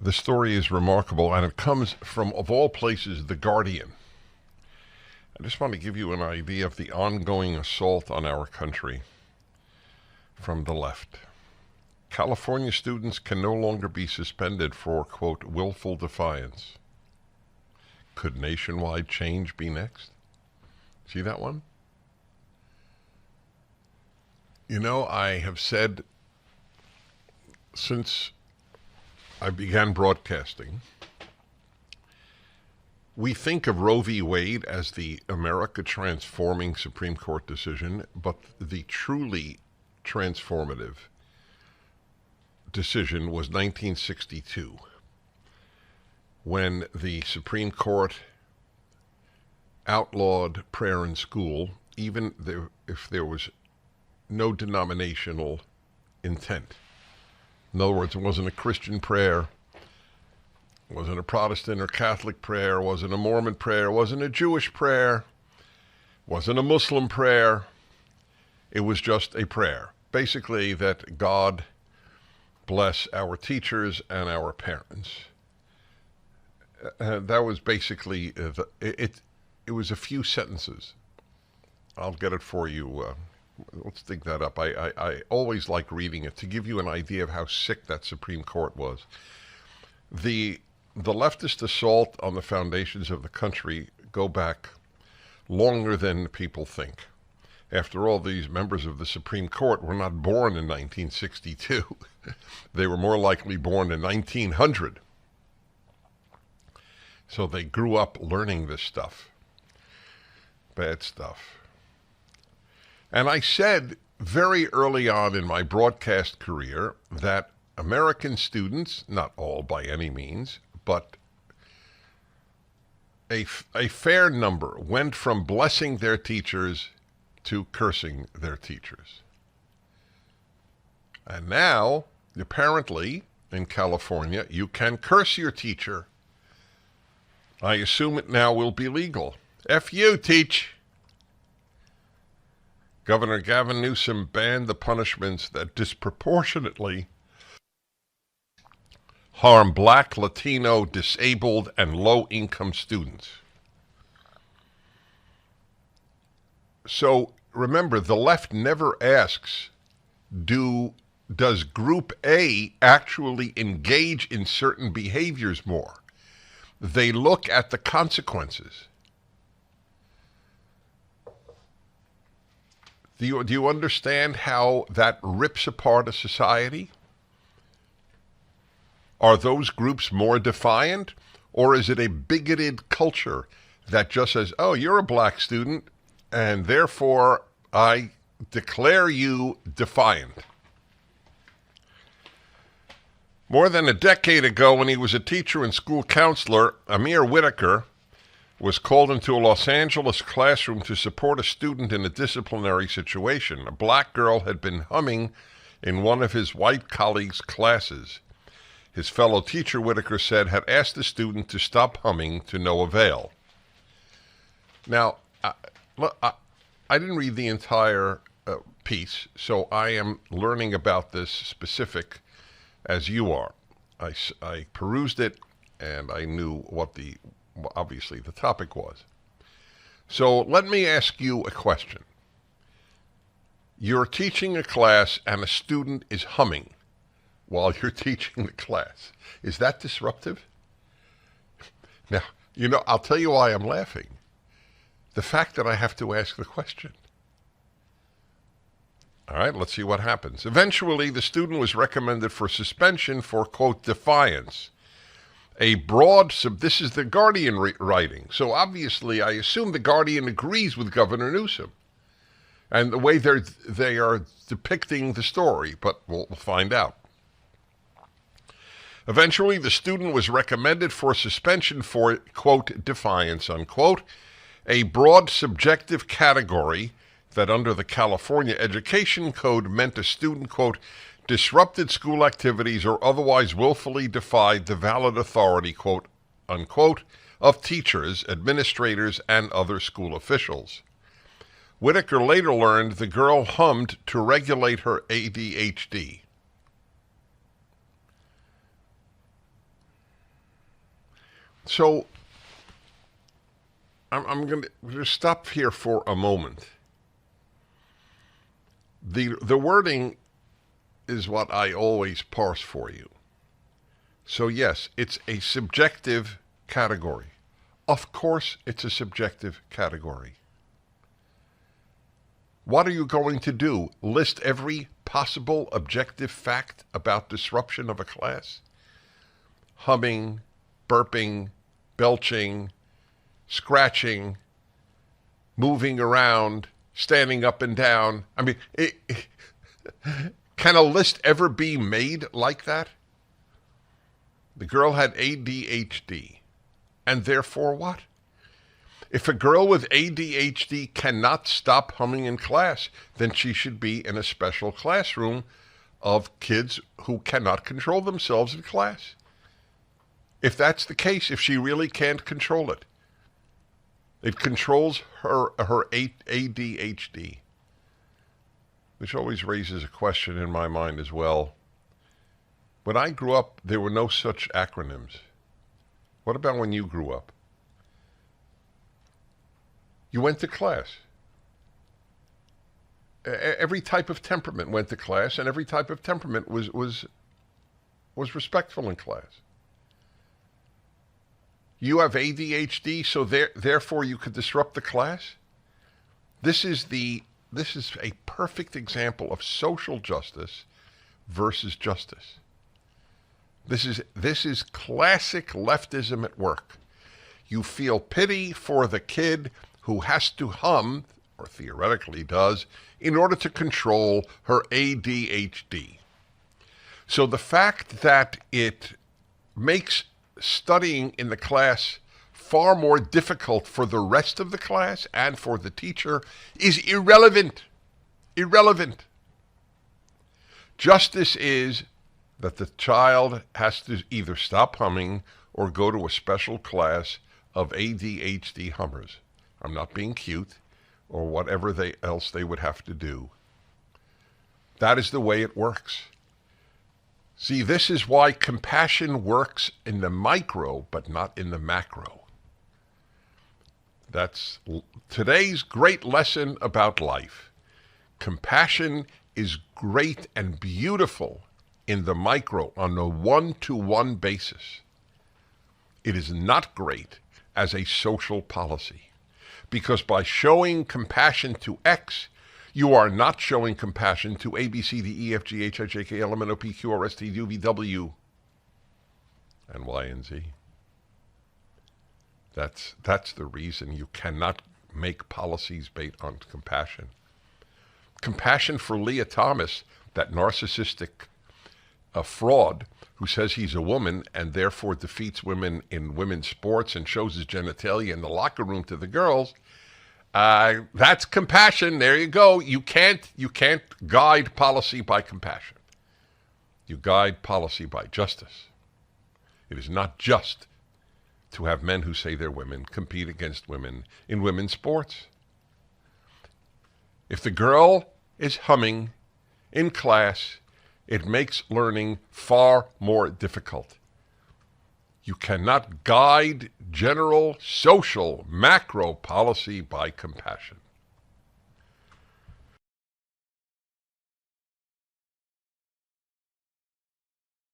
The story is remarkable, and it comes from, of all places, The Guardian. I just want to give you an idea of the ongoing assault on our country from the left. California students can no longer be suspended for, quote, willful defiance. Could nationwide change be next? See that one? You know, I have said since I began broadcasting, we think of Roe v. Wade as the America transforming Supreme Court decision, but the truly transformative decision was 1962, when the Supreme Court outlawed prayer in school, even if there was no denominational intent. In other words, it wasn't a Christian prayer, it wasn't a Protestant or Catholic prayer, it wasn't a Mormon prayer, it wasn't a Jewish prayer, it wasn't a Muslim prayer. It was just a prayer. Basically, that God bless our teachers and our parents. That was basically, it was a few sentences. I'll get it for you. Let's dig that up. I always like reading it to give you an idea of how sick that Supreme Court was. The leftist assault on the foundations of the country go back longer than people think. After all, these members of the Supreme Court were not born in 1962. They were more likely born in 1900. So they grew up learning this stuff. Bad stuff. And I said very early on in my broadcast career that American students, not all by any means, but a fair number went from blessing their teachers to cursing their teachers. And now, apparently, in California, you can curse your teacher. I assume it now will be legal. F you, teach. Governor Gavin Newsom banned the punishments that disproportionately harm Black, Latino, disabled, and low-income students. So remember, the left never asks, does Group A actually engage in certain behaviors more? They look at the consequences. Do you understand how that rips apart a society? Are those groups more defiant, or is it a bigoted culture that just says, oh, you're a black student, and therefore I declare you defiant? More than a decade ago, when he was a teacher and school counselor, Amir Whitaker was called into a Los Angeles classroom to support a student in a disciplinary situation. A black girl had been humming in one of his white colleagues' classes. His fellow teacher, Whitaker said, had asked the student to stop humming to no avail. Now, I didn't read the entire piece, so I am learning about this specific as you are. I perused it, and I knew what obviously the topic was. So let me ask you a question. You're teaching a class and a student is humming while you're teaching the class. Is that disruptive? Now, I'll tell you why I'm laughing. The fact that I have to ask the question. All right, let's see what happens. Eventually, the student was recommended for suspension for, quote, defiance. This is the Guardian writing. So obviously, I assume the Guardian agrees with Governor Newsom and the way they are depicting the story, but we'll find out. Eventually, the student was recommended for suspension for, quote, defiance, unquote, a broad subjective category that under the California Education Code meant a student, quote, disrupted school activities or otherwise willfully defied the valid authority, quote, unquote, of teachers, administrators, and other school officials. Whitaker later learned the girl hummed to regulate her ADHD. So I'm going to just stop here for a moment. The wording is what I always parse for you. So yes, it's a subjective category. Of course, it's a subjective category. What are you going to do? List every possible objective fact about disruption of a class? Humming, burping, belching, scratching, moving around, standing up and down. I mean, can a list ever be made like that? The girl had ADHD. And therefore what? If a girl with ADHD cannot stop humming in class, then she should be in a special classroom of kids who cannot control themselves in class. If that's the case, if she really can't control it, it controls her ADHD, which always raises a question in my mind as well. When I grew up, there were no such acronyms. What about when you grew up? You went to class. Every type of temperament went to class, and every type of temperament was respectful in class. You have ADHD, so therefore you could disrupt the class? This is a perfect example of social justice versus justice. This is classic leftism at work. You feel pity for the kid who has to hum, or theoretically does, in order to control her ADHD. So the fact that it makes studying in the class far more difficult for the rest of the class and for the teacher is irrelevant. Irrelevant. Justice is that the child has to either stop humming or go to a special class of ADHD hummers. I'm not being cute, or whatever else they would have to do. That is the way it works. See, this is why compassion works in the micro, but not in the macro. That's today's great lesson about life. Compassion is great and beautiful in the micro on a one-to-one basis. It is not great as a social policy. Because by showing compassion to X, you are not showing compassion to A, B, C, D, E, F, G, H, I, J, K, L, M, N, O, P, Q, R, S, T, U, V, W, and Y, and Z. That's the reason you cannot make policies based on compassion. Compassion for Leah Thomas, that narcissistic fraud who says he's a woman and therefore defeats women in women's sports and shows his genitalia in the locker room to the girls. That's compassion. There you go. You can't guide policy by compassion. You guide policy by justice. It is not just to have men who say they're women compete against women in women's sports. If the girl is humming in class, it makes learning far more difficult. You cannot guide general, social, macro policy by compassion.